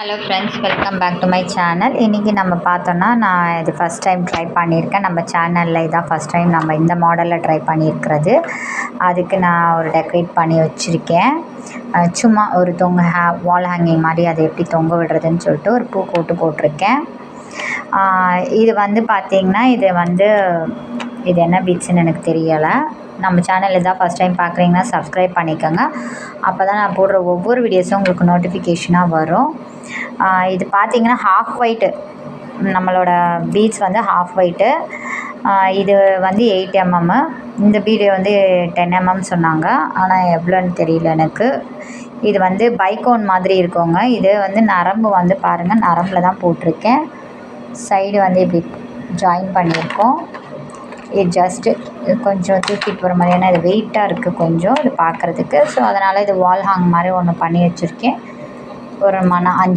Hello friends, welcome back to my channel. இன்றைக்கி நம்ம பார்த்தோன்னா, நான் இது ஃபஸ்ட் டைம் ட்ரை பண்ணியிருக்கேன். நம்ம சேனலில் இதான் ஃபஸ்ட் டைம் நம்ம இந்த மாடலில் ட்ரை பண்ணியிருக்கிறது. அதுக்கு நான் ஒரு டெக்கரேட் பண்ணி வச்சுருக்கேன். சும்மா ஒரு வால் ஹேங்கிங் மாதிரி அதை எப்படி தொங்க விடுறதுன்னு சொல்லிட்டு ஒரு பூ போட்டிருக்கேன். இது வந்து பார்த்திங்கன்னா, இது என்ன பீட்ஸ்ன்னு எனக்கு தெரியலை. நம்ம சேனலில் தான் ஃபஸ்ட் டைம் பார்க்குறீங்கன்னா சப்ஸ்கிரைப் பண்ணிக்கோங்க. அப்போ தான் நான் போடுற ஒவ்வொரு வீடியோஸும் உங்களுக்கு நோட்டிஃபிகேஷனாக வரும். இது பார்த்திங்கன்னா ஹாஃப் ஒயிட்டு, நம்மளோட பீட்ஸ் வந்து ஹாஃப் ஒயிட்டு. இது வந்து 8 mm. இந்த பீடு வந்து 10 mm சொன்னாங்க. ஆனால் எவ்வளோன்னு தெரியல எனக்கு. இது வந்து பைக்கோன் மாதிரி இருக்குங்க. இது வந்து நரம்பு வந்து பாருங்கள், நரம்பில் தான் போட்டிருக்கேன். சைடு வந்து இப்படி ஜாயின் பண்ணியிருக்கோம். இது ஜஸ்ட்டு கொஞ்சம் தூக்கிட்டு போகிற மாதிரி, ஏன்னா இது வெயிட்டாக இருக்குது கொஞ்சம் இது பார்க்குறதுக்கு. ஸோ அதனால் இது வால் ஹேங் மாதிரி ஒன்று பண்ணி வச்சுருக்கேன். ஒரு 5